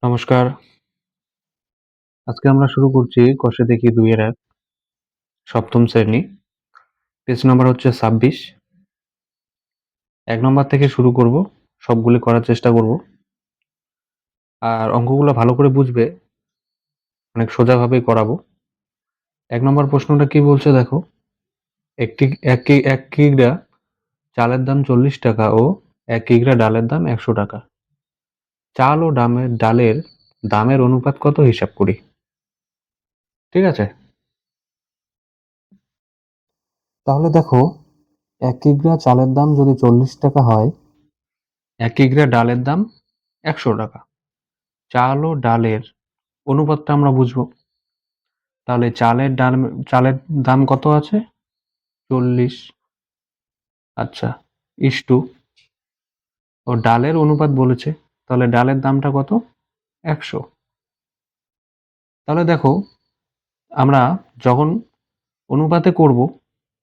নমস্কার। আজকে আমরা শুরু করছি কষে দেখি ২ এর ১ সপ্তম শ্রেণী। পেজ নাম্বার হচ্ছে ২৬। ১ নম্বর থেকে শুরু করব। সবগুলি করার চেষ্টা করব। আর অঙ্কগুলো ভালো করে বুঝবে। অনেক সোজাভাবেই করাবো। ১ নম্বর প্রশ্নটা কি বলছে দেখো। এক কিগ্রা চালের দাম ৪০ টাকা ও ১ কিগ্রা ডালের দাম ১০০ টাকা। চাল ও ডালের দামের অনুপাত কত হিসাব করি। ঠিক আছে? তাহলে দেখো ১ কিগ্রা চালের দাম যদি ৪০ টাকা হয়, ১ কিগ্রা ডালের দাম ১০০ টাকা। চাল ও ডালের অনুপাতটা আমরা বুঝবো। তাহলে চালের দাম কত আছে? ৪০। আচ্ছা, ইস্টু ও ডালের অনুপাত বলেছে। তাহলে ডালের দামটা কত? ১০০। তাহলে দেখো আমরা যখন অনুপাতে করব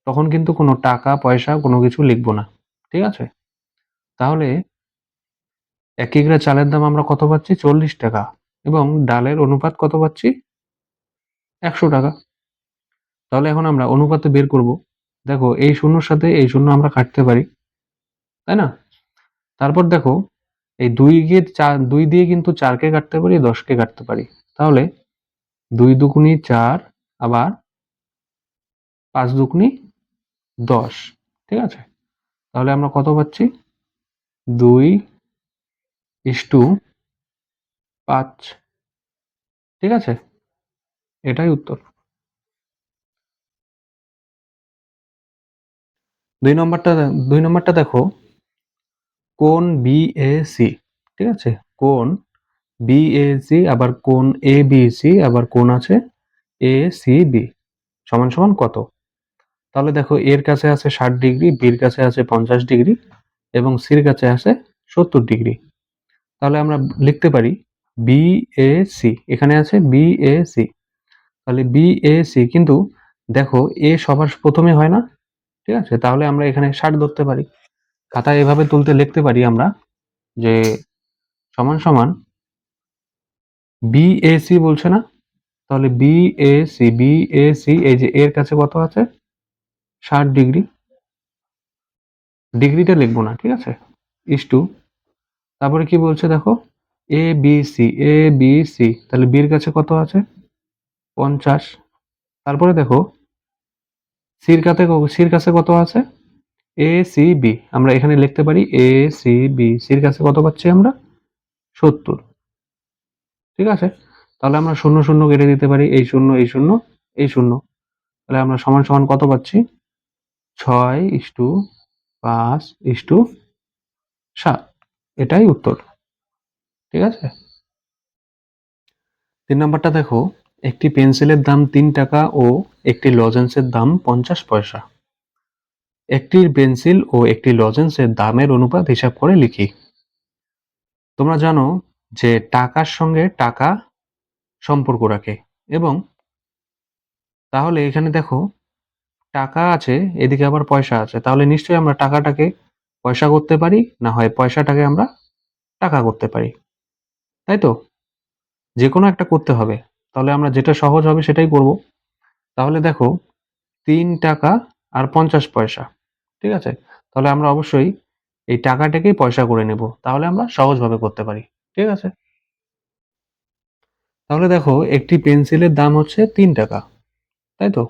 তখন কিন্তু কোনো টাকা পয়সা কোনো কিছু লিখব না। ঠিক আছে? তাহলে ১ কিগ্রা চালের দাম আমরা কত পাচ্ছি? ৪০ টাকা এবং ডালের অনুপাত কত পাচ্ছি? ১০০ টাকা। তাহলে এখন আমরা অনুপাতে বের করব। দেখো এই শূন্যর সাথে এই শূন্য আমরা কাটতে পারি। তাই না? তারপর দেখো এই ২ দিয়ে কিন্তু ৪ কে কাটতে পারি, ১০ কে কাটতে পারি। তাহলে ২ দুগুণি ৪ আবার ৫ দুগুণি ১০। ঠিক আছে? তাহলে আমরা কত পাচ্ছি? ২:৫। ঠিক আছে? এটাই উত্তর। ২ নম্বরটা দেখো কোণ বিএসি। ঠিক আছে? কোণ বিএসি আবার কোণ এবিসি আবার কোণ আছে এসিবি সমান সমান কত? তাহলে দেখো এর কাছে আছে ৬০ ডিগ্রি, বির কাছে আছে ৫০ ডিগ্রি এবং সির কাছে আছে ৭০ ডিগ্রি। তাহলে আমরা লিখতে পারি বিএসি। এখানে আছে বিএসি। তাহলে বিএসি কিন্তু দেখো এ সবার প্রথমে হয় না। ঠিক আছে? তাহলে আমরা এখানে ৬০ ধরতে পারি। খাতায় এভাবে তুলতে লিখতে পারি আমরা যে সমান সমান বিএসি বলছে না? তাহলে বিএসি এই যে এর কাছে কত আছে? ৬০ ডিগ্রি। ডিগ্রিটা লিখব না। ঠিক আছে? ইস্টু তারপরে কি বলছে দেখো এবিসি তাহলে বির কাছে কত আছে? ৫০। তারপরে দেখো সির কাছে কত আছে? এসিবি আমরা এখানে লিখতে পারি এসিবি সির কাছে কত পাচ্ছি আমরা? ৭০। ঠিক আছে? তাহলে আমরা শূন্য শূন্য কেটে দিতে পারি। এই শূন্য এই শূন্য এই শূন্য। তাহলে আমরা সমান সমান কত পাচ্ছি? ৬:৫:৭। এটাই উত্তর। ঠিক আছে? ৩ নম্বরটা দেখো একটি পেন্সিলের দাম ৩ টাকা ও একটি লজেন্সের দাম ৫০ পয়সা। একটি পেন্সিল ও একটি লজেন্সের দামের অনুপাত হিসাব করে লিখি। তোমরা জানো যে টাকার সঙ্গে টাকা সম্পর্ক রাখে এবং তাহলে এখানে দেখো টাকা আছে এদিকে আবার পয়সা আছে। তাহলে নিশ্চয়ই আমরা টাকাটাকে পয়সা করতে পারি, না হয় পয়সাটাকে আমরা টাকা করতে পারি। তাই তো? যেকোনো একটা করতে হবে। তাহলে আমরা যেটা সহজ হবে সেটাই করব। তাহলে দেখো ৩ টাকা আর ৫০ পয়সা। ঠিক আছে? তাহলে আমরা অবশ্যই এই টাকাটাকেই পয়সা করে নেব। তাহলে আমরা সহজভাবে করতে পারি। ঠিক আছে? তাহলে দেখো একটি পেন্সিলের দাম হচ্ছে ৩ টাকা। তাই তো?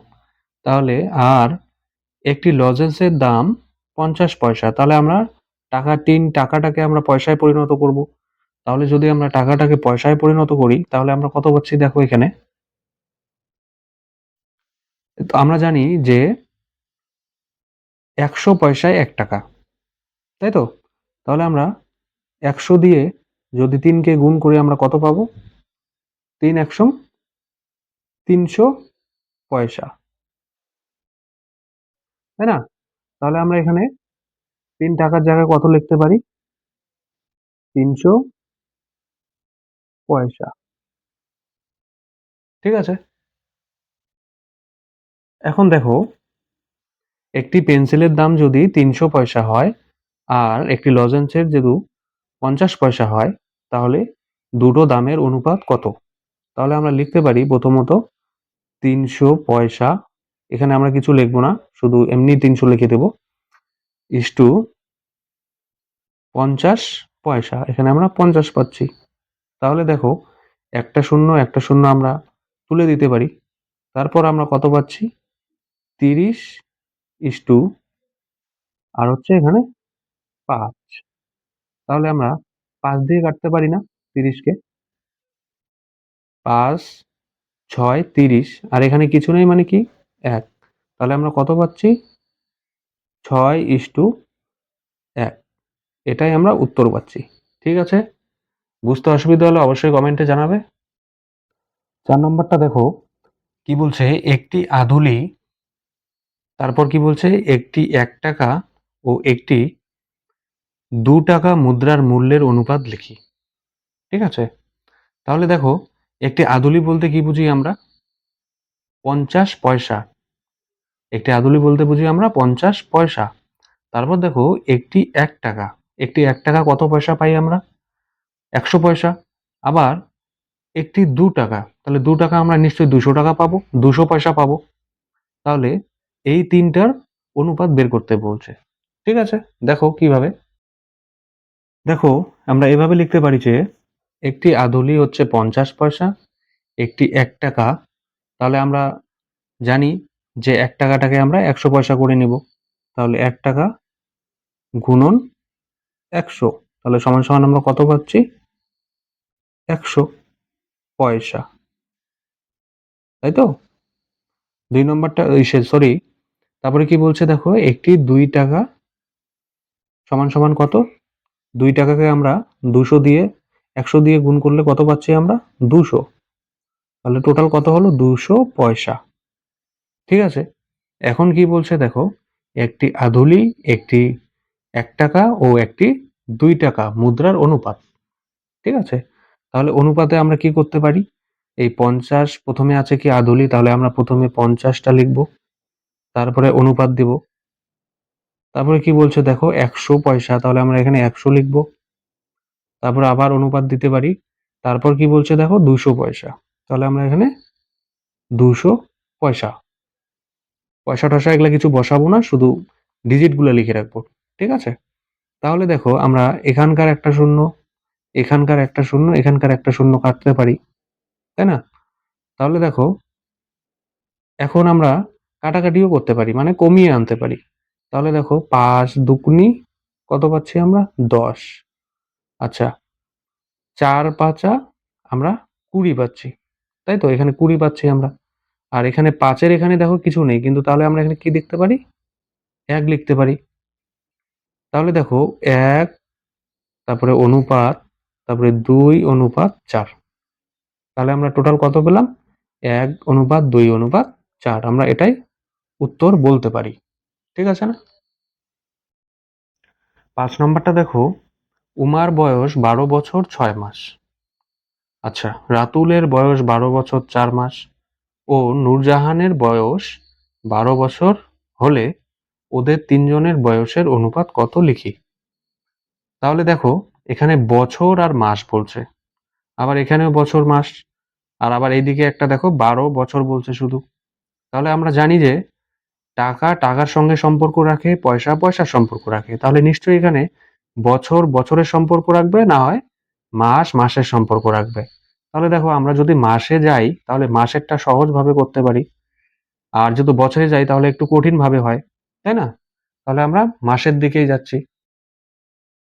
তাহলে আর একটি লজেন্সের দাম ৫০ পয়সা। তাহলে আমরা টাকাটাকে আমরা পয়সায় পরিণত করব। তাহলে যদি আমরা টাকাটাকে পয়সায় পরিণত করি তাহলে আমরা কত পাচ্ছি দেখো এখানে। তো আমরা জানি যে ১০০ পয়সায় ১ টাকা। তাই তো? তাহলে আমরা ১০০ দিয়ে যদি ৩ কে গুণ করি আমরা কত পাবো? ৩ ১০০ ৩০০ পয়সা। তাই না? তাহলে আমরা এখানে ৩ টাকার জায়গায় কত লিখতে পারি? ৩০০ পয়সা। ঠিক আছে? এখন দেখো একটি পেন্সিলের দাম যদি ৩০০ পয়সা হয় আর একটি লজেন্সের যদি ৫০ পয়সা হয় তাহলে দুটো দামের অনুপাত কত? তাহলে আমরা লিখতে পারি প্রথমত 300 পয়সা, এখানে আমরা কিছু লিখবো না, শুধু এমনি 300 লিখে দেব, ইস্টু 50 পয়সা, এখানে আমরা 50 পাচ্ছি। তাহলে দেখো একটা শূন্য আমরা তুলে দিতে পারি। তারপর আমরা কত পাচ্ছি? 30 ইস্টু আর হচ্ছে এখানে 5। তাহলে আমরা 5 দিয়ে কাটতে পারি না 30 কে? 5, 6, 30 আর এখানে কিছু নেই মানে কি? 1। তাহলে আমরা কত পাচ্ছি? 6:1। এটাই আমরা উত্তর পাচ্ছি। ঠিক আছে? বুঝতে অসুবিধা হলে অবশ্যই কমেন্টে জানাবে। 4 নম্বরটা দেখো কি বলছে, একটি আধুলি, তারপর কি বলছে, একটি 1 টাকা ও একটি 2 টাকা মুদ্রার মূল্যের অনুপাত লিখি। ঠিক আছে? তাহলে দেখো একটি আধুলি বলতে কি বুঝি আমরা? 50 পয়সা। একটি আধুলি বলতে বুঝি আমরা 50 পয়সা। তারপর দেখো একটি 1 টাকা। একটি 1 টাকা কত পয়সা পাই আমরা? 100 পয়সা। আবার একটি 2 টাকা। তাহলে 2 টাকা আমরা নিশ্চয়ই 200 টাকা পাবো, 200 পয়সা পাবো। তাহলে এই 3টার অনুপাত বের করতে বলছে। ঠিক আছে? দেখো কিভাবে। দেখো আমরা এভাবে লিখতে পারি যে একটি আধুলি হচ্ছে 50 পয়সা, একটি 1 টাকা। তাহলে আমরা জানি যে 1 টাকাটাকে আমরা 100 পয়সা করে নিব। তাহলে 1 টাকা গুণন 100, তাহলে সমান সমান আমরা কত পাচ্ছি? 100 পয়সা। তাই তো? 2 নম্বরটা সরি, তারপরে কি বলছে দেখো, একটি 2 টাকা সমান সমান কত? 2 টাকাকে আমরা 200 দিয়ে 100 দিয়ে গুণ করলে কত পাচ্ছি আমরা? 200। তাহলে টোটাল কত হলো? 200 পয়সা। ঠিক আছে? এখন কি বলছে দেখো, একটি আধুলি, একটি 1 টাকা ও একটি 2 টাকা মুদ্রার অনুপাত। ঠিক আছে? তাহলে অনুপাতে আমরা কি করতে পারি? এই 50 প্রথমে আছে কি আধুলি, তাহলে আমরা প্রথমে 50 টা লিখব। তারপরে অনুপাত দিব। তারপরে কি বলছে দেখো 100 পয়সা, তাহলে আমরা এখানে 100 লিখব। তারপরে আবার অনুপাত দিতে পারি। তারপর কি বলছে দেখো 200 পয়সা। তাহলে আমরা এখানে 200 পয়সা। পয়সা-টয়সা এগুলা কিছু বসাবো না, শুধু ডিজিট গুলো লিখে রাখবো। ঠিক আছে? তাহলে দেখো আমরা এখানকার একটা শূন্য, এখানকার একটা শূন্য, এখানকার একটা শূন্য কাটতে পারি। তাই না? তাহলে দেখো এখন আমরা কাটাকাটিও করতে পারি, মানে কমিয়ে আনতে পারি। তাহলে দেখো ৫ দুগুনি কত পাচ্ছি আমরা? ১০। আচ্ছা, ৪ ৫ আমরা ২০ পাচ্ছি। তাই তো? এখানে ২০ পাচ্ছি আমরা। আর এখানে ৫ এর এখানে দেখো কিছু নেই। কিন্তু তাহলে আমরা এখানে কি লিখতে পারি? ১ লিখতে পারি। তাহলে দেখো ১, তারপরে অনুপাত, তারপরে ২:৪। তাহলে আমরা টোটাল কত পেলাম? ১:২:৪। আমরা এটাই উত্তর বলতে পারি। ঠিক আছে না? ৫ নম্বরটা দেখো, উমার বয়স ১২ বছর ৬ মাস। আচ্ছা, রাতুলের বয়স ১২ বছর ৪ মাস ও নূরজাহানের বয়স ১২ বছর হলে ওদের ৩ জনের বয়সের অনুপাত কত লিখি? তাহলে দেখো এখানে বছর আর মাস বলছে। আবার এখানেও বছর মাস। আর আবার এইদিকে একটা দেখো ১২ বছর বলছে শুধু। তাহলে আমরা জানি যে টাকা টাকার সঙ্গে সম্পর্ক রাখে, পয়সা পয়সার সম্পর্ক রাখে। তাহলে নিশ্চয়ই এখানে বছর বছরের সম্পর্ক রাখবে, না হয় মাস মাসের সম্পর্ক রাখবে। তাহলে দেখো আমরা যদি মাসে যাই তাহলে মাসেরটা সহজভাবে করতে পারি। আর যেহেতু বছরে যাই তাহলে একটু কঠিনভাবে হয়। তাই না? তাহলে আমরা মাসের দিকেই যাচ্ছি।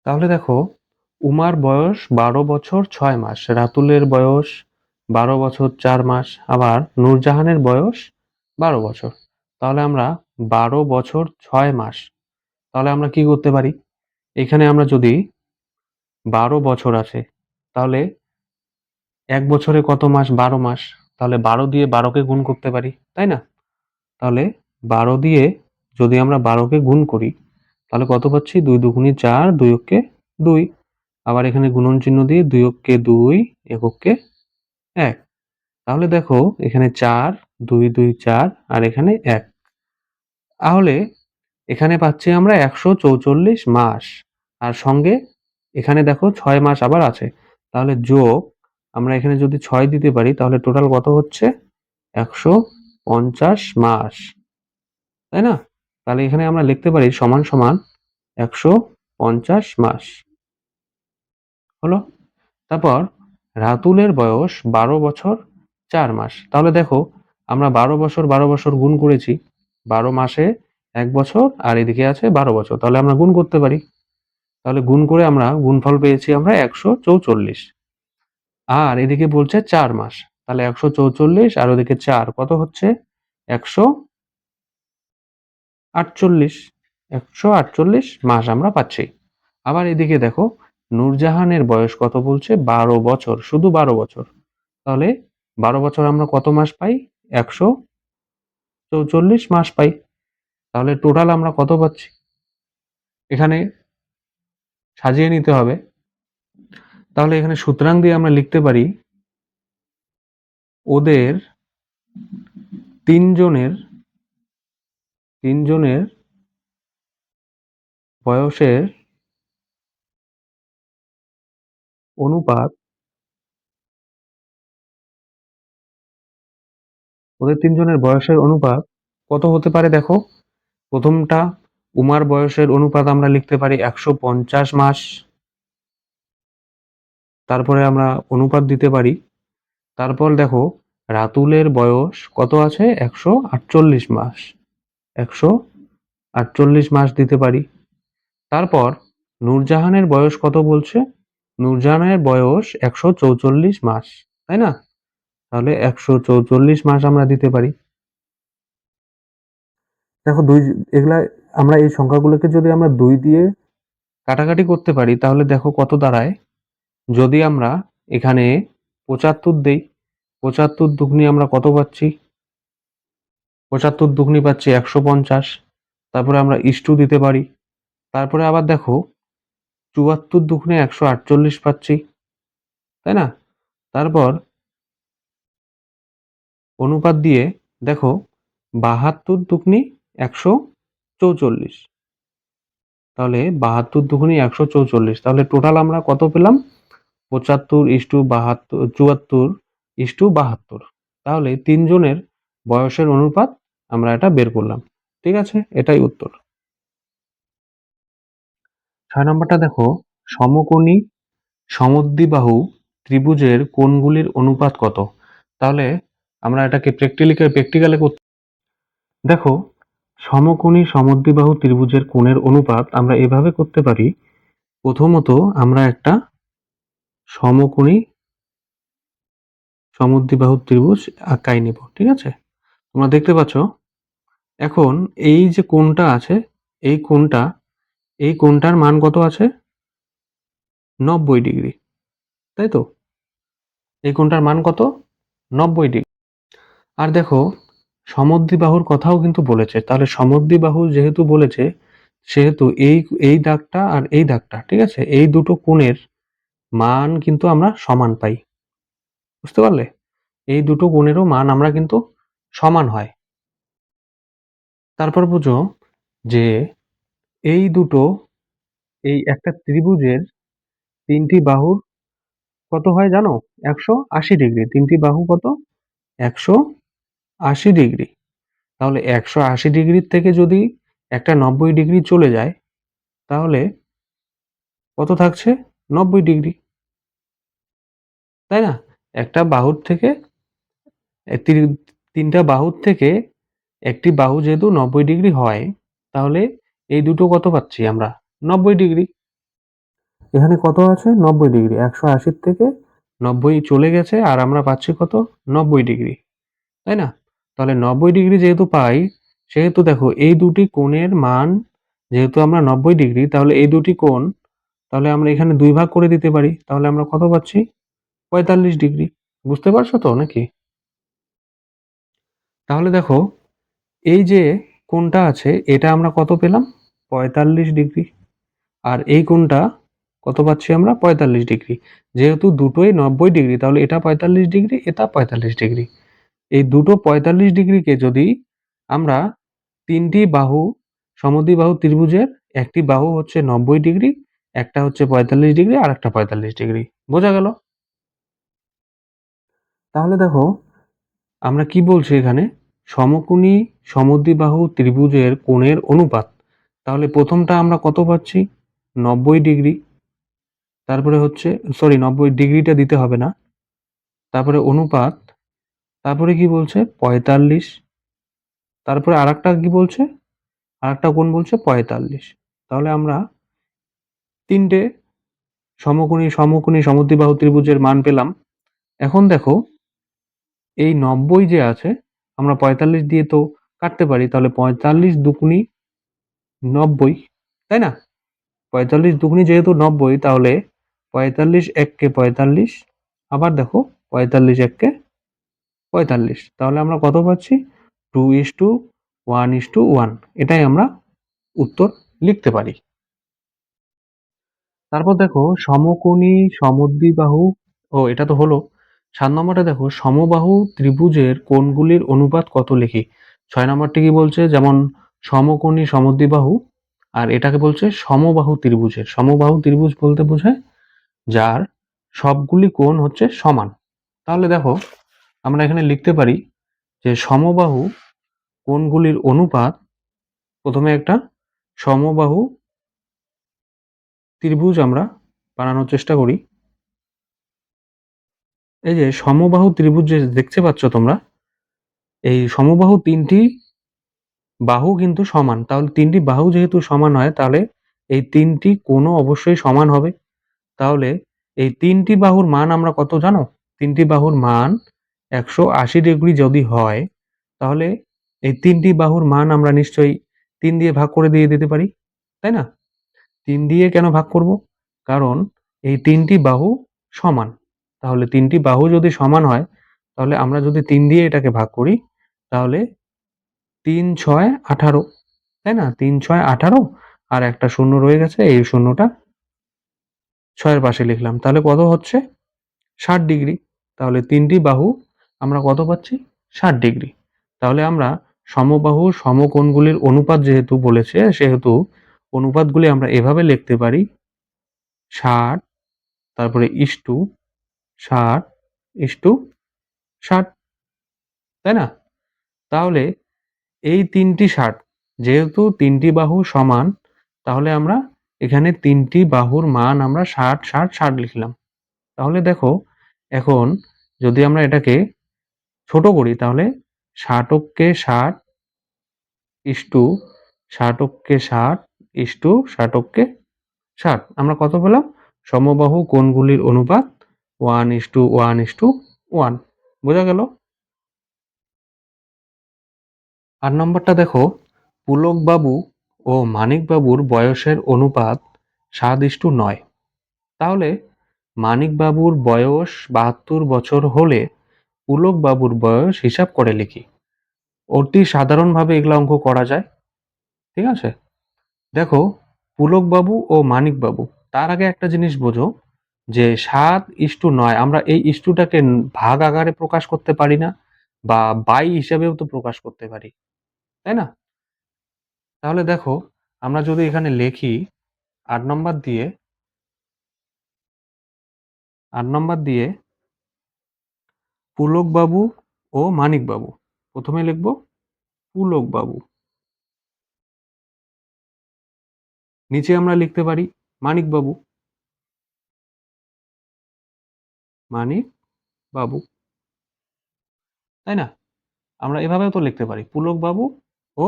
তাহলে দেখো উমার বয়স ১২ বছর ৬ মাস, রাতুলের বয়স ১২ বছর ৪ মাস, আবার নূরজাহানের বয়স ১২ বছর। তাহলে আমরা ১২ বছর ৬ মাস, তাহলে আমরা কি করতে পারি? এখানে আমরা যদি ১২ বছর আছে, তাহলে ১ বছরে কত মাস? ১২ মাস। তাহলে ১২ দিয়ে ১২ কে গুণ করতে পারি। তাই না? তাহলে ১২ দিয়ে যদি আমরা ১২ কে গুণ করি, তাহলে কত পাচ্ছি? ২ দুগুণে ৪, ২ অক্ষে ২। আবার এখানে গুণন চিহ্ন দিয়ে ২ অক্ষে ২, এককে ১। তাহলে দেখো এখানে ৪, ২ ২ ৪ আর এখানে ১। তাহলে এখানে পাচ্ছি আমরা ১৪৪ মাস। আর সঙ্গে এখানে দেখো ৬ মাস আবার আছে। তাহলে যোগ আমরা এখানে যদি 6 দিতে পারি তাহলে টোটাল কত হচ্ছে? 150 মাস, তাই না? তাহলে এখানে আমরা লিখতে পারি সমান সমান 150 মাস। হলো? তারপর রাতুলের বয়স 12 বছর 4 মাস। তাহলে দেখো আমরা 12 বছর 12 বছর গুণ করেছি। 12 মাসে 1 বছর আর এদিকে আছে 12 বছর। তাহলে আমরা গুণ করতে পারি। তাহলে গুণ করে আমরা গুণফল পেয়েছি আমরা 144। আর এদিকে বলছে 4 মাস। তাহলে 144 আর ওদিকে 4 কত হচ্ছে? 148। 148 মাস আমরা পাচ্ছি। আবার এদিকে দেখো নূরজাহানের বয়স কত বলছে? 12 বছর, শুধু 12 বছর। তাহলে 12 বছর আমরা কত মাস পাই? 144 মাস পাই। তাহলে টোটাল আমরা কত পাচ্ছি? এখানে সাজিয়ে নিতে হবে। তাহলে এখানে সুতরাং দিয়ে আমরা লিখতে পারি ওদের তিনজনের বয়সের অনুপাত কত হতে পারে দেখো। প্রথমটা উমার বয়সের অনুপাত আমরা লিখতে পারি 150 মাস। তারপরে আমরা অনুপাত দিতে পারি। তারপর দেখো রাতুলের বয়স কত আছে? 148 মাস। 148 মাস দিতে পারি। তারপর নূরজাহানের বয়স কত বলছে? নূরজাহানের বয়স 144 মাস, তাই না? তাহলে 144 মাস আমরা দিতে পারি। দেখো এগুলা আমরা এই সংখ্যাগুলোকে যদি আমরা 2 দিয়ে কাটাকাটি করতে পারি তাহলে দেখো কত দাঁড়ায়। যদি আমরা এখানে 75 দেই, 75 দুগুনি আমরা কত পাচ্ছি? 75 দুগুনি পাচ্ছি 150। তারপরে আমরা ইস্টু দিতে পারি। তারপরে আবার দেখো 74 দুগুনে 148 পাচ্ছি, তাই না? তারপর অনুপাত দিয়ে দেখো 72 দুগুনি 144। তাহলে 72 দুগুনি 144। তাহলে টোটাল আমরা কত পেলাম? 75:72 তাহলে তিনজনের বয়সের অনুপাত আমরা এটা বের করলাম। ঠিক আছে, এটাই উত্তর। 6 নম্বরটা দেখো সমকোণী সমদ্বিবাহু ত্রিভুজের কোণগুলির অনুপাত কত? তাহলে আমরা এটাকে প্র্যাকটিক্যালে করতে দেখো সমকোণী সমদ্বিবাহু ত্রিভুজের কোণের অনুপাত আমরা এভাবে করতে পারি। প্রথমত আমরা একটা সমকোণী সমদ্বিবাহু ত্রিভুজ আঁকাই নেব, ঠিক আছে? তোমরা দেখতে পাচ্ছ এখন এই যে কোণটা আছে এই কোণটার মান কত আছে? 90 ডিগ্রি, তাই তো? এই কোণটার মান কত? 90 ডিগ্রি। আর দেখো সমদ্বিবাহুর কথাও কিন্তু বলেছে। তাহলে সমদ্বিবাহু যেহেতু বলেছে সেহেতু এই দাগটা আর এই দাগটা, ঠিক আছে, এই দুটো কোণের মান কিন্তু আমরা সমান পাই। বুঝতে পারলে? এই দুটো কোণেরও মান আমরা কিন্তু সমান হয়। তারপর বুঝো যে এই দুটো এই একটা ত্রিভুজের তিনটি বাহুর কত হয় জানো? 180 ডিগ্রি। তিনটি বাহু কত? 180 ডিগ্রি। তাহলে 180 ডিগ্রির থেকে যদি একটা 90 ডিগ্রি চলে যায় তাহলে কত থাকছে? 90 ডিগ্রি, তাই না? একটা বাহুর থেকে তিনটা বাহুর থেকে একটি বাহু যেহেতু 90 ডিগ্রি হয় তাহলে এই দুটো কত পাচ্ছি আমরা? 90 ডিগ্রি। এখানে কত আছে? 90 ডিগ্রি। 180 থেকে 90 চলে গেছে আর আমরা পাচ্ছি কত? 90 ডিগ্রি, তাই না? তাহলে 90 ডিগ্রি যেহেতু পাই সেহেতু দেখো এই দুটি কোণের মান যেহেতু আমরা 90 ডিগ্রি তাহলে এই দুটি কোণ তাহলে আমরা এখানে 2 ভাগ করে দিতে পারি। তাহলে আমরা কত পাচ্ছি? 45 ডিগ্রি। বুঝতে পারছো তো নাকি? তাহলে দেখো এই যে কোণটা আছে এটা আমরা কত পেলাম? 45 ডিগ্রি। আর এই কোণটা কত পাচ্ছি আমরা? 45 ডিগ্রি। যেহেতু দুটোই 90 ডিগ্রি তাহলে এটা 45 ডিগ্রি, এটা 45 ডিগ্রি। এই দুটো 45 ডিগ্রিকে যদি আমরা তিনটি বাহু সমদ্বিবাহু ত্রিভুজের একটি বাহু হচ্ছে 90 ডিগ্রি, একটা হচ্ছে 45 ডিগ্রি আর একটা 45 ডিগ্রি। বোঝা গেল? তাহলে দেখো আমরা কি বলছি এখানে, সমকোণী সমদ্বিবাহু ত্রিভুজের কোণের অনুপাত। তাহলে প্রথমটা আমরা কত পাচ্ছি, 90 ডিগ্রি। তারপরে হচ্ছে, সরি 90 ডিগ্রিটা দিতে হবে না, তারপরে অনুপাত, তারপরে কি বলছে 45, তারপরে আরেকটা কি বলছে, আরেকটা কোণ বলছে 45। তাহলে আমরা তিনটে সমকোণী সমকোণী সমদ্বিবাহু ত্রিভুজের মান পেলাম। এখন দেখো এই 90 যে আছে, আমরা 45 দিয়ে তো কাটতে পারি, তাহলে 45 দুগুণী 90, তাই না? 45 দুগুণী যেহেতু 90, তাহলে 45 এককে 45, আবার দেখো 45 এককে 45, তাহলে আমরা কত পাচ্ছি, 2:1:1। এটাই আমরা উত্তর লিখতে পারি। তারপর দেখো সমকোণী সমদ্বিবাহু, ও এটা তো হলো। 7 নম্বরটা দেখো, সমবাহু ত্রিভুজের কোণগুলির অনুপাত কত লিখি। 6 নম্বরটি কি বলছে, যেমন সমকোণী সমদ্বিবাহু, আর এটাকে বলছে সমবাহু ত্রিভুজের। সমবাহু ত্রিভুজ বলতে বোঝায় যার সবগুলি কোণ হচ্ছে সমান। তাহলে দেখো আমরা এখানে লিখতে পারি যে সমবাহু কোণগুলির অনুপাত, প্রথমে একটা সমবাহু ত্রিভুজ আমরা বানানোর চেষ্টা করি। এই যে সমবাহু ত্রিভুজ যে দেখতে পাচ্ছ তোমরা, এই সমবাহু তিনটি বাহু কিন্তু সমান। তাহলে তিনটি বাহু যেহেতু সমান হয়, তাহলে এই তিনটি কোণও অবশ্যই সমান হবে। তাহলে এই তিনটি বাহুর মান আমরা কত জানো, তিনটি বাহুর মান 180 ডিগ্রি যদি হয়, তাহলে এই তিনটি বাহুর মান আমরা নিশ্চয়ই 3 দিয়ে ভাগ করে দিয়ে দিতে পারি, তাই না? 3 দিয়ে কেন ভাগ করব, কারণ এই তিনটি বাহু সমান। তাহলে তিনটি বাহু যদি সমান হয়, তাহলে আমরা যদি 3 দিয়ে এটাকে ভাগ করি, তাহলে 3×6=18, তাই না? 3×6=18, আর একটা শূন্য রয়ে গেছে, এই শূন্যটা 6-এর পাশে লিখলাম। তাহলে কত হচ্ছে, 60 ডিগ্রি। তাহলে তিনটি বাহু আমরা কত পাচ্ছি, 60 ডিগ্রি। তাহলে আমরা সমবাহু সমকোণগুলির অনুপাত যেহেতু বলেছে, সেহেতু অনুপাতগুলি আমরা এভাবে লিখতে পারি, 60, তারপরে ইস্টু 60:60, তাই না? তাহলে এই তিনটি 60, যেহেতু তিনটি বাহু সমান, তাহলে আমরা এখানে তিনটি বাহুর মান আমরা 60-60-60 লিখলাম। তাহলে দেখো এখন যদি আমরা এটাকে ছোট করি, তাহলে 60কে 60 ইস্টু 60কে 60 ইস্টু 60কে 60, আমরা কত পেলাম, সমবাহু কোণগুলির অনুপাত 1:1:1। বোঝা গেল? 8 নম্বরটা দেখো, পুলকবাবু ও মানিকবাবুর বয়সের অনুপাত 7:9। তাহলে মানিকবাবুর বয়স 72 বছর হলে পুলকবাবুর বয়স হিসাব করে লিখি। অতি সাধারণভাবে এগুলো অঙ্ক করা যায়, ঠিক আছে? দেখো পুলকবাবু ও মানিকবাবু, তার আগে একটা জিনিস বোঝো যে 7:9, আমরা এই ইস্টুটাকে ভাগ আকারে প্রকাশ করতে পারি না, বা বাই হিসাবেও তো প্রকাশ করতে পারি, তাই না? তাহলে দেখো আমরা যদি এখানে লিখি 8 নম্বর দিয়ে, 8 নম্বর দিয়ে পুলকবাবু ও মানিকবাবু, প্রথমে লিখব পুলকবাবু, নিচে আমরা লিখতে পারি মানিকবাবু, মানিক বাবু, তাই না? আমরা এভাবেও তো লিখতে পারি পুলকবাবু ও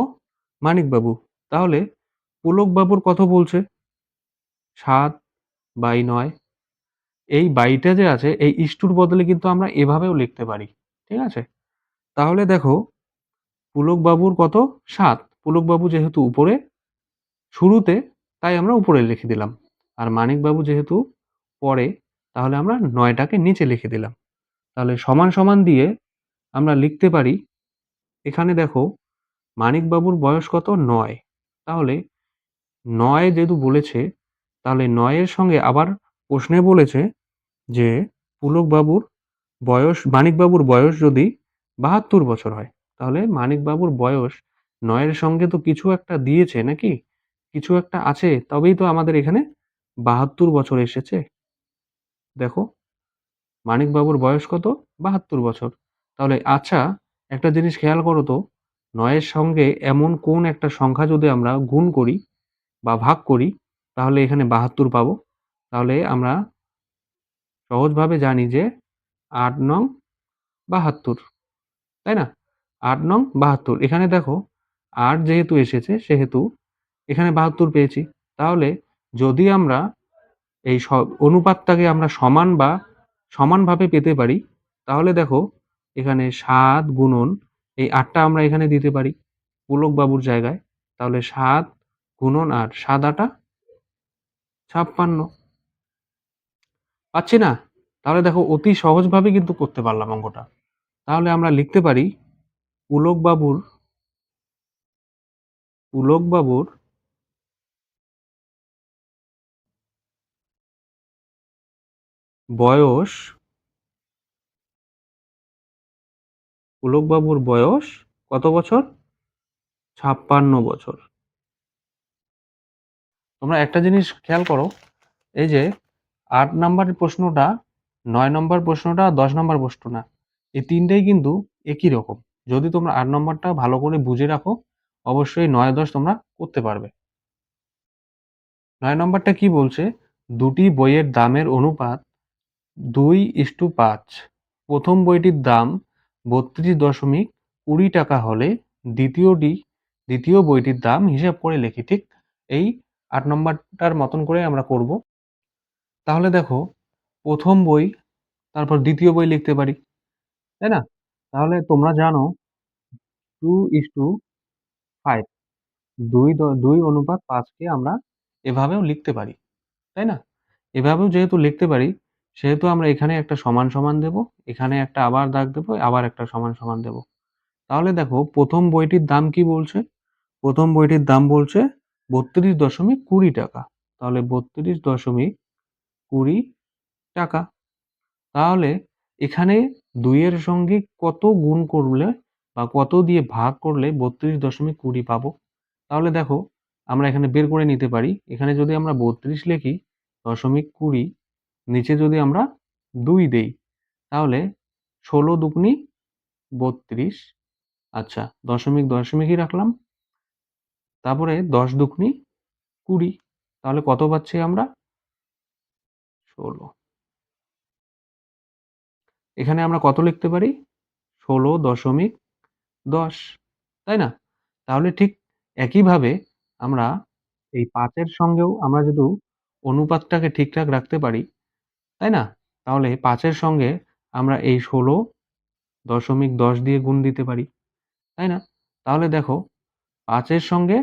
মানিকবাবু। তাহলে পুলকবাবুর কত বলছে, 7/9। এই বাইটা যে আছে, এই ইস্টুর বদলে কিন্তু আমরা এভাবেও লিখতে পারি, ঠিক আছে? তাহলে দেখো পুলকবাবুর কত, 7। পুলকবাবু যেহেতু উপরে শুরুতে, তাই আমরা উপরে লিখে দিলাম। আর মানিকবাবু যেহেতু পরে, তাহলে আমরা 9টাকে নিচে লিখে দিলাম। তাহলে সমান সমান দিয়ে আমরা লিখতে পারি, এখানে দেখো মানিকবাবুর বয়স কত, 9। তাহলে 9 যেহেতু বলেছে, তাহলে 9 এর সঙ্গে আবার প্রশ্নে বলেছে যে পুলকবাবুর বয়স, মানিকবাবুর বয়স যদি 72 বছর হয়, তাহলে মানিকবাবুর বয়স 9 এর সঙ্গে তো কিছু একটা দিয়েছে নাকি? কিছু একটা আছে, তবেই তো আমাদের এখানে 72 বছর এসেছে। দেখো মানিকবাবুর বয়স কত? ৭২ বছর। তাহলে আচ্ছা, একটা জিনিস খেয়াল করো তো, ৯ এর সঙ্গে এমন কোন একটা সংখ্যা যদি আমরা গুণ করি বা ভাগ করি, তাহলে এখানে ৭২ পাবো। তাহলে আমরা সহজভাবে জানি যে ৮ নং ৭২, তাই না? ৮ নং ৭২। এখানে দেখো ৮ যেহেতু এসেছে সেহেতু এখানে ৭২ পেয়েছি। তাহলে যদি আমরা এই অনুপাতটাকে আমরা সমান বা সমানভাবে পেতে পারি, তাহলে দেখো এখানে ৭ গুণন এই ৮ টা আমরা এখানে দিতে পারি পুলকবাবুর জায়গায়। তাহলে ৭ গুণন ৮, ৭ ৮ ৫৬। পাচ্ছি না? তাহলে দেখো অতি সহজভাবে কিন্তু করতে পারলাম অঙ্কটা। তাহলে আমরা লিখতে পারি পুলকবাবুর পুলকবাবুর বয়স পুলকবাবুর বয়স কত বছর? ৫৬ বছর। তোমরা একটা জিনিস খেয়াল করো, এই যে ৮ নাম্বারের প্রশ্নটা, ৯ নম্বর প্রশ্নটা, ১০ নম্বর প্রশ্ন না। এই ৩ টাই কিন্তু একই রকম। যদি তোমরা ৮ নম্বরটা ভালো করে বুঝে রাখো, অবশ্যই ৯, ১০ তোমরা করতে পারবে। ৯ নম্বরটা কি বলছে? দুটি বইয়ের দামের অনুপাত ২:৫। প্রথম বইটির দাম ৩২.২০ টাকা হলে দ্বিতীয় বইটির দাম হিসাব করে লিখি। ঠিক এই ৮ নম্বরটার মতন করে আমরা করব। তাহলে দেখো, প্রথম বই, তারপর দ্বিতীয় বই লিখতে পারি, তাই না? তাহলে তোমরা জানো 2:5, ২:৫ কে আমরা এভাবেও লিখতে পারি, তাই না? এভাবেও যেহেতু লিখতে পারি, সেহেতু আমরা এখানে একটা সমান, সমান দেব, এখানে একটা আবার দাগ দেব, আবার একটা সমান, সমান দেব। তাহলে দেখো প্রথম বইটির দাম কি বলছে? প্রথম বইটির দাম বলছে ৩২.২০ টাকা। তাহলে ৩২.২০ টাকা। তাহলে এখানে ২ এর সঙ্গে কত গুণ করলে বা কত দিয়ে ভাগ করলে ৩২.২০ পাবো? তাহলে দেখো আমরা এখানে বের করে নিতে পারি। এখানে যদি আমরা ৩২ লিখি, দশমিক ২০, নিচে যদি আমরা ২ দেই, তাহলে ১৬ দুগুনি ৩২। আচ্ছা, দশমিকই রাখলাম। তারপরে ১০ দুগুনি ২০। তাহলে কত পাচ্ছি আমরা? ১৬। এখানে আমরা কত লিখতে পারি? ১৬.১০, তাই না? তাহলে ঠিক একইভাবে আমরা এই ৫ এর সঙ্গেও আমরা যদি অনুপাতটাকে ঠিকঠাক রাখতে পারি, তাই না? তাহলে ৫ এর সঙ্গে আমরা এই ১৬.১০ দিয়ে গুণ দিতে পারি, তাই না? তাহলে দেখো ৫ এর সঙ্গে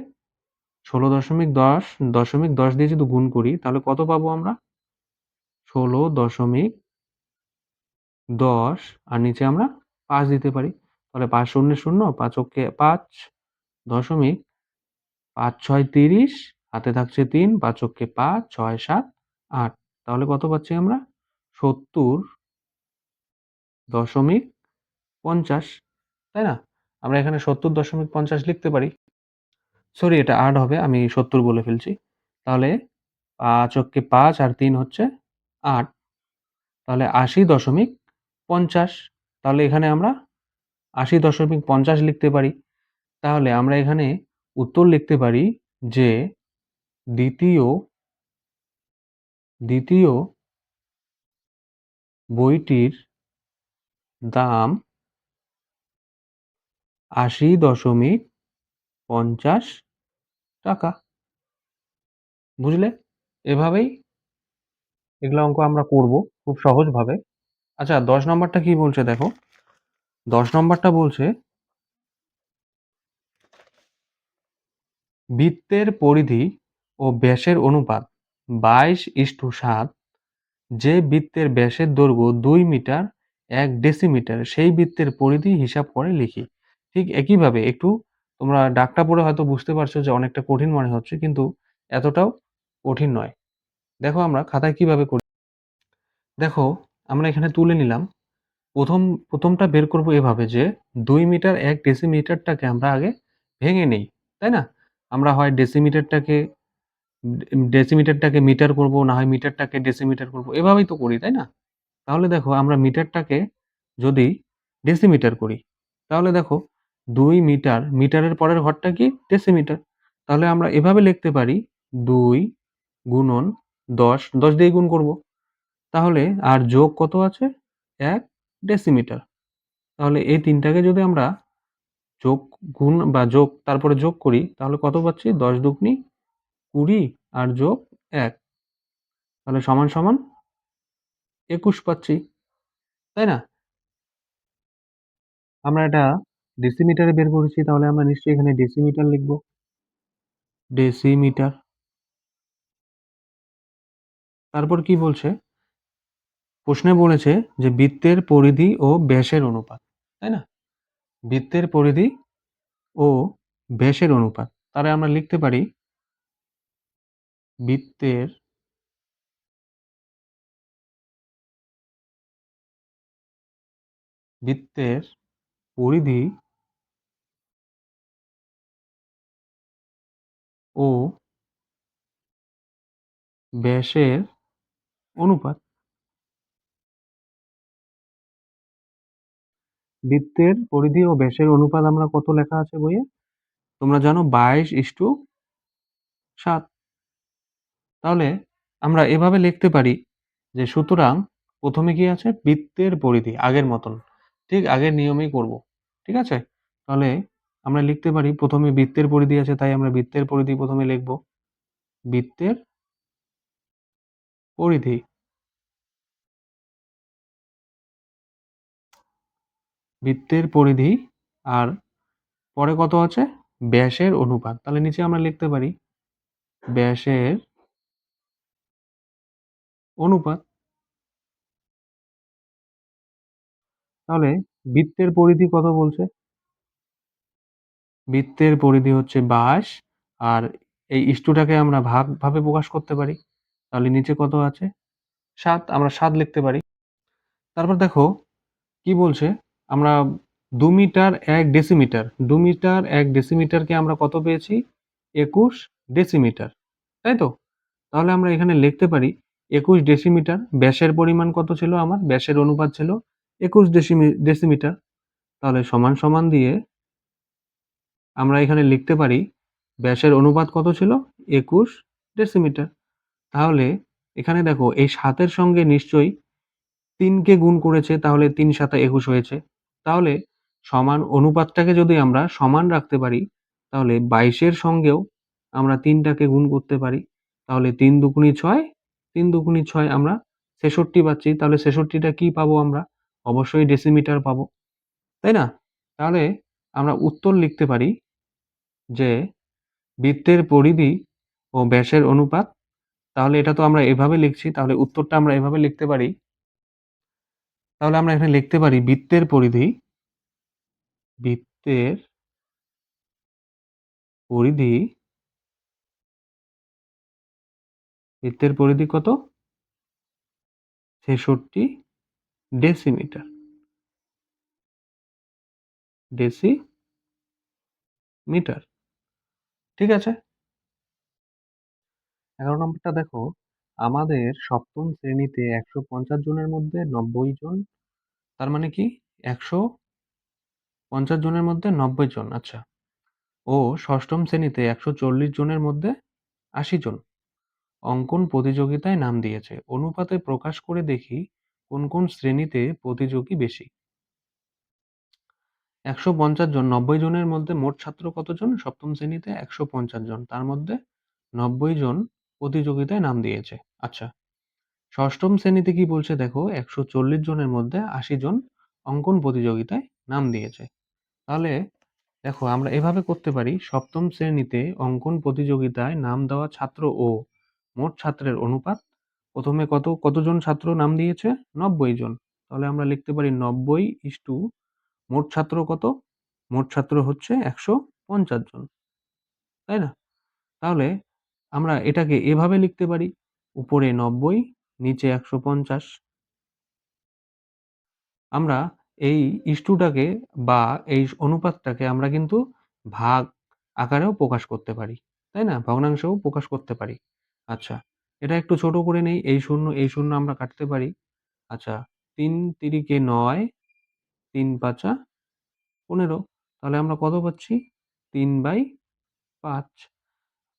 ১৬.১০ দিয়ে যদি গুণ করি, তাহলে কত পাবো আমরা? ১৬.১০, আর নিচে আমরা ৫ দিতে পারি। তাহলে ৫ শূন্যে ০, ৫ অক্ষে ৫, দশমিক ৫ ৬ ৩০, হাতে থাকছে ৩, ৫ অক্ষে ৫, ৬ ৭ ৮। তাহলে কত পাচ্ছি আমরা? ৭০.৫০, তাই না? আমরা এখানে ৭০.৫০ লিখতে পারি। সরি, এটা ৮ হবে। আমি ৭০ বলে ফেলছি। তাহলে ৫ অক্ষে ৫ আর ৩ হচ্ছে ৮। তাহলে ৮০.৫০। তাহলে এখানে আমরা ৮০.৫০ লিখতে পারি। তাহলে আমরা এখানে উত্তর লিখতে পারি যে দ্বিতীয় দ্বিতীয় বইটির দাম ৮০.৫০ টাকা। বুঝলে? এভাবেই এগুলা অঙ্ক আমরা করব খুব সহজভাবে। আচ্ছা, ১০ নম্বরটা কি বলছে দেখো। ১০ নম্বরটা বলছে বৃত্তের পরিধি ও ব্যাসের অনুপাত ২২:৭। যে বৃত্তের ব্যাসের দৈর্ঘ্য ২ মিটার ১ ডেসিমিটার, সেই বৃত্তের পরিধি হিসাব করে লিখি। ঠিক একইভাবে একটু তোমরা দাগটা পড়ে হয়তো বুঝতে পারছো যে অনেকটা কঠিন মনে হচ্ছে, কিন্তু এতটাও কঠিন নয়। দেখো আমরা খাতায় কিভাবে করি। দেখো আমরা এখানে তুলে নিলাম। প্রথমটা বের করব এভাবে যে ২ মিটার ১ ডেসিমিটারটাকে আমরা আগে ভেঙে নেই, তাই না? আমরা হয় ডেসিমিটারটাকে ডেসিমিটারটাকে মিটার করব, না হয় মিটারটাকে ডেসিমিটার করব। এভাবেই তো করি, তাই না? তাহলে দেখো আমরা মিটারটাকে যদি ডেসিমিটার করি, তাহলে দেখো ২ মিটার, মিটারের পরের ঘরটা কি? ডেসিমিটার। তাহলে আমরা এভাবে লিখতে পারি ২ গুণন ১০, ১০ দিয়ে গুণ করব। তাহলে আর যোগ কত আছে? ১ ডেসিমিটার। তাহলে এই ৩ টাকে যদি আমরা যোগ, গুণ বা যোগ তারপরে যোগ করি, তাহলে কত পাচ্ছি? ১০ দুগুণী ২০ আর যোগ ১, তাহলে সমান, সমান ২১ পাচ্ছি। তাই না? আমরা এটা ডেসিমিটারে বের করেছি, তাহলে আমরা নিশ্চয়ই এখানে ডেসিমিটার লিখব। ডেসিমিটার। তারপর কি বলছে? প্রশ্নে বলেছে যে বৃত্তের পরিধি ও ব্যাসের অনুপাত। তাই না? বৃত্তের পরিধি ও ব্যাসের অনুপাত। তাহলে আমরা লিখতে পারি বৃত্তের বৃত্তের পরিধি ও ব্যাসের অনুপাত। বৃত্তের পরিধি ও ব্যাসের অনুপাত আমরা কত লেখা আছে বইয়ে? তোমরা জানো 22:7। তাহলে আমরা এভাবে লিখতে পারি যে সুতরাং প্রথমে কি আছে? বৃত্তের পরিধি, আগের মতন। ঠিক আগের নিয়মেই করব। ঠিক আছে? তাহলে আমরা লিখতে পারি প্রথমে বৃত্তের পরিধি আছে, তাই আমরা বৃত্তের পরিধি প্রথমে লিখব। বৃত্তের পরিধি। বৃত্তের পরিধি আর পরে কত আছে? ব্যাসের অনুপাত। তাহলে নিচে আমরা লিখতে পারি ব্যাসের অনুপাত। তাহলে বৃত্তের পরিধি কত বলছে? বৃত্তের পরিধি হচ্ছে 22, আর এই ইস্টুটাকে আমরা ভাবে প্রকাশ করতে পারি। তাহলে নিচে কত আছে? ৭। আমরা ৭ লিখতে পারি। তারপর দেখো কি বলছে? আমরা ২ মিটার ১ ডেসিমিটার, ২ মিটার ১ ডেসিমিটারকে আমরা কত পেয়েছি? ২১ ডেসিমিটার। তাই তো? তাহলে আমরা এখানে লিখতে পারি ২১ ডেসিমিটার। ব্যাসের পরিমাণ কত ছিল আমার? ব্যাসের অনুপাত ছিল ২১ ডেসিমিটার। তাহলে সমান, সমান দিয়ে আমরা এখানে লিখতে পারি ব্যাসের অনুপাত কত ছিল? ২১ ডেসিমিটার। তাহলে এখানে দেখো এই ৭ এর সঙ্গে নিশ্চয়ই ৩ কে গুণ করেছে, তাহলে ৩ ৭ ২১ হয়েছে। তাহলে সমান অনুপাতটাকে যদি আমরা সমান রাখতে পারি, তাহলে ২২ এর সঙ্গেও আমরা ৩ টাকে গুণ করতে পারি। তাহলে ৩ দুগুণী ৬, ৩ দুগুণী ৬ আমরা ৬৬ পাচ্ছি। তাহলে ৬৬ টা কি পাবো আমরা? অবশ্যই ডেসিমিটার পাবো। তাই না? তাহলে আমরা উত্তর লিখতে পারি যে বৃত্তের পরিধি ও ব্যাসের অনুপাত। তাহলে এটা তো আমরা এভাবে লিখছি। তাহলে উত্তরটা আমরা এভাবে লিখতে পারি। তাহলে আমরা এখানে লিখতে পারি বৃত্তের পরিধি, বৃত্তের পরিধি কত? ৬৬ ডেসিমিটার। ডেসিমিটার। ঠিক আছে? ১১ নম্বরটা দেখো, আমাদের সপ্তম শ্রেণীতে ১৫০ জনের মধ্যে ৯০ জন, তার মানে কি? ১৫০ জনের মধ্যে ৯০ জন, আচ্ছা। ও ষষ্ঠম শ্রেণীতে ১৪০ জনের মধ্যে ৮০ জন অঙ্কন প্রতিযোগিতায় নাম দিয়েছে। অনুপাতে প্রকাশ করে দেখি কোন, কোন শ্রেণীতে প্রতিযোগী বেশি। ১৫০ জন, ৯০ জনের মধ্যে মোট ছাত্র কতজন? সপ্তম শ্রেণীতে ১৫০ জন। তার মধ্যে ৯০ জন প্রতিযোগিতায় নাম দিয়েছে। আচ্ছা। ষষ্ঠম শ্রেণীতে কি বলছে দেখো, ১৪০ জনের মধ্যে ৮০ জন অঙ্কন প্রতিযোগিতায় নাম দিয়েছে। তাহলে দেখো আমরা এভাবে করতে পারি, সপ্তম শ্রেণীতে অঙ্কন প্রতিযোগিতায় নাম দেওয়া ছাত্র ও মোট ছাত্রের অনুপাত। প্রথমে কতজন ছাত্র নাম দিয়েছে? ৯০ জন। তাহলে আমরা লিখতে পারি ৯০ ইস্টু মোট ছাত্র কত? মোট ছাত্র হচ্ছে ১৫০ জন। তাই না? তাহলে আমরা এটাকে এভাবে লিখতে পারি, উপরে ৯০, নিচে ১৫০। আমরা এই ইস্টুটাকে বা এই অনুপাতটাকে আমরা কিন্তু ভাগ আকারেও প্রকাশ করতে পারি। তাই না? ভগ্নাংশেও প্রকাশ করতে পারি। আচ্ছা, এটা একটু ছোট করে নেই। এই শূন্য আমরা কাটতে পারি। আচ্ছা, ৩ তিরিকে ৯, ৩ পাঁচা ১৫। তাহলে আমরা কত পাচ্ছি? ৩/৫।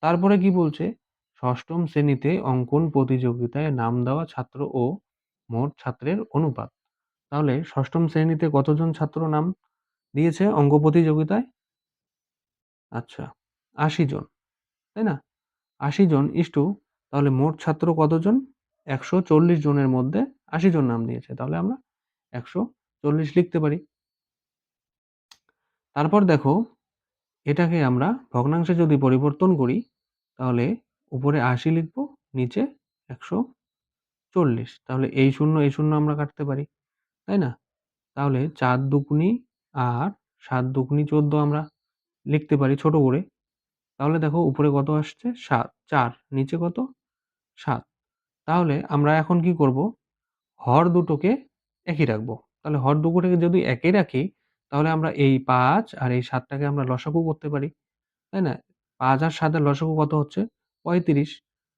তারপরে কি বলছে? ষষ্ঠম শ্রেণীতে অঙ্কন প্রতিযোগিতায় নাম দেওয়া ছাত্র ও মোট ছাত্রের অনুপাত। তাহলে ষষ্ঠম শ্রেণীতে কতজন ছাত্র নাম দিয়েছে অঙ্ক প্রতিযোগিতায়? আচ্ছা, ৮০ জন, তাই না? ৮০ জন ইস্টু তাহলে মোট ছাত্র কতজন? ১৪০ জনের মধ্যে ৮০ জন নাম দিয়েছে। তাহলে আমরা ১৪০ লিখতে পারি। তারপর দেখো, এটাকে আমরা ভগ্নাংশে যদি পরিবর্তন করি, তাহলে উপরে ৮০ লিখব, নিচে ১৪০। তাহলে এই শূন্য আমরা কাটতে পারি, তাই না? তাহলে ৪ দুগুনি ৮, ৭ দুগুনি ১৪ আমরা লিখতে পারি ছোট করে। তাহলে দেখো উপরে কত আসছে? ৪, নিচে কত? ৭। তাহলে আমরা এখন কি করব? হর দুটোকে একই রাখবো। তাহলে হর দুটোকে যদি একই রাখি, তাহলে আমরা এই ৫ আর এই ৭ টাকে আমরা লসাগু করতে পারি। তাই না? ৫ আর ৭ এর লসাগু কত হচ্ছে? ৩৫,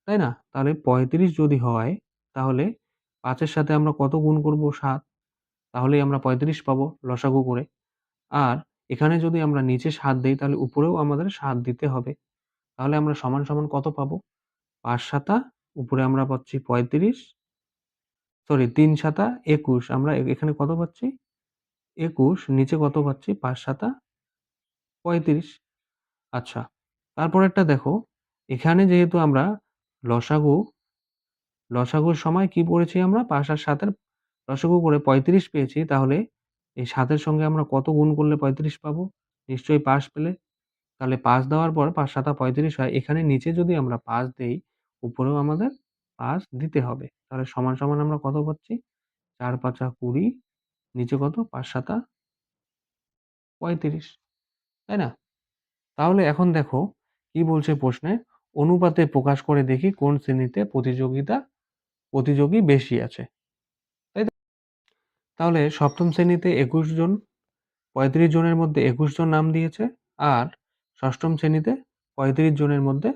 তাই না? তাহলে ৩৫ যদি হয়, তাহলে ৫ এর সাথে আমরা কত গুণ করব? ৭। তাহলেই আমরা ৩৫ পাবো লসাগু করে। আর এখানে যদি আমরা নিচে ৭ দেই, তাহলে উপরেও আমাদের ৭ দিতে হবে। তাহলে আমরা সমান, সমান কত পাবো? ৫ ৭ উপরে আমরা পাচ্ছি ৩৫, সরি ৩ ৭ ২১, আমরা এখানে কত পাচ্ছি? ২১, নিচে কত পাচ্ছি? ৫ ৭ ৩৫। আচ্ছা, তারপরেরটা দেখো, এখানে যেহেতু আমরা লসাগু লসাগুর সময় কি পড়েছি আমরা? ৫ আর ৭ এর লসাগু করে ৩৫ পেয়েছি। তাহলে এই ৭ এর সঙ্গে আমরা কত গুণ করলে ৩৫ পাবো? নিশ্চয়ই ৫ পেলে। তাহলে ৫ দেওয়ার পর ৫ ৭ ৩৫ হয়। এখানে নিচে যদি আমরা ৫ দেই, উপরেও আমাদের ৫ দিতে হবে। তাহলে সমান, সমান আমরা কত পাচ্ছি? ৪ ৫ ২০, নিচে কত? ৫ ৭ ৩৫, তাই না? তাহলে এখন দেখো কি বলছে প্রশ্নে? অনুপাতে প্রকাশ করে দেখি কোন শ্রেণীতে প্রতিযোগী বেশি আছে। তাই তো? তাহলে সপ্তম শ্রেণীতে ২১ জন, ৩৫ জনের মধ্যে ২১ জন নাম দিয়েছে। আর ষষ্ঠম শ্রেণীতে ৩৫ জনের মধ্যে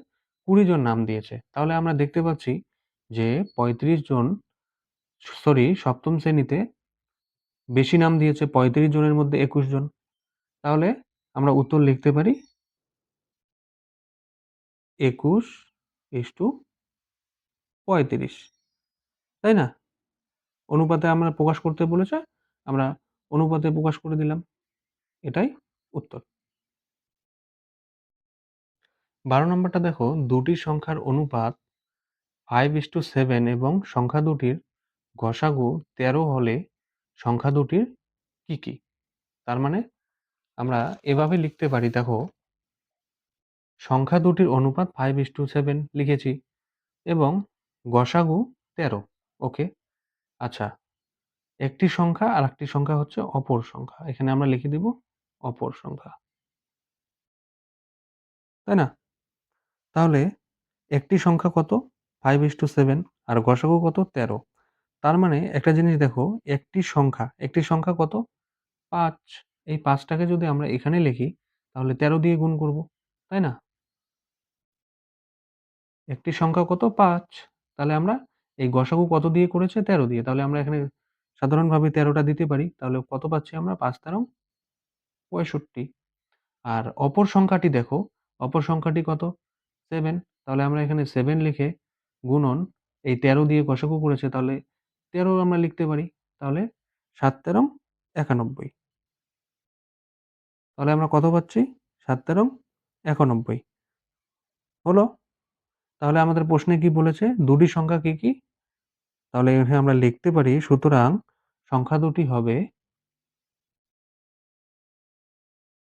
২০ জন নাম দিয়েছে। তাহলে আমরা দেখতে পাচ্ছি যে ৩৫ জন, সপ্তম শ্রেণীতে বেশি নাম দিয়েছে ৩৫ জনের মধ্যে ২১ জন। তাহলে আমরা উত্তর লিখতে পারি ২১:৩৫, তাই না? অনুপাতে আমরা প্রকাশ করতে বলেছে, আমরা অনুপাতে প্রকাশ করে দিলাম। এটাই উত্তর। ১২ নম্বরটা দেখো, দুটি সংখ্যার অনুপাত 5:7 এবং সংখ্যা দুটির গসাগু ১৩ হলে সংখ্যা দুটির কি, কি? তার মানে আমরা এভাবে লিখতে পারি, দেখো, সংখ্যা দুটির অনুপাত 5:7 লিখেছি এবং গসাগু ১৩। ওকে। আচ্ছা, একটি সংখ্যা আরেকটি সংখ্যা হচ্ছে অপর সংখ্যা। এখানে আমরা লিখে দিব অপর সংখ্যা। তাই না? তাহলে একটি সংখ্যা কত? 5:7 আর গসাগু কত? ১৩। তার মানে একটা জিনিস দেখো, একটি সংখ্যা কত? ৫। এই ৫ টাকে যদি আমরা এখানে লিখি, তাহলে ১৩ দিয়ে গুণ করব। তাই না? একটি সংখ্যা কত? ৫। তাহলে আমরা এই গসাগু কত দিয়ে করেছে? ১৩ দিয়ে। তাহলে আমরা এখানে সাধারণভাবে ১৩ টা দিতে পারি। তাহলে কত পাচ্ছি আমরা? ৫-১৩ ৬৫। আর অপর সংখ্যাটি দেখো, অপর সংখ্যাটি কত? ৭। তাহলে আমরা এখানে ৭ লিখে গুণন এই ১৩ দিয়ে গসাগু করেছে, তাহলে ১৩ আমরা লিখতে পারি। তাহলে ৭-১৩ ৯১। তাহলে আমরা কত পাচ্ছি? ৭-১৩ ৯১। হলো? তাহলে আমাদের প্রশ্নে কি বলেছে? দুটি সংখ্যা কি, কি? তাহলে এখানে আমরা লিখতে পারি, সুতরাং সংখ্যা দুটি হবে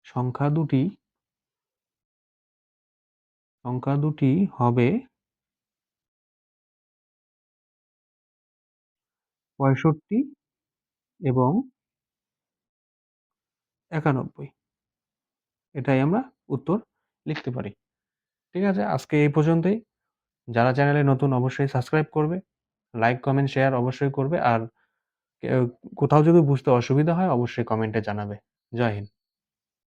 সংখ্যা দুটি সংখ্যা দুটি হবে ৬৫ এবং ৯১। এটাই আমরা উত্তর লিখতে পারি। ঠিক আছে? আজকে এই পর্যন্তই। যারা চ্যানেলে নতুন অবশ্যই সাবস্ক্রাইব করবে। লাইক, কমেন্ট, শেয়ার অবশ্যই করবে। আর কোথাও যদি বুঝতে অসুবিধা হয় অবশ্যই কমেন্টে জানাবে। জয় হিন্দ।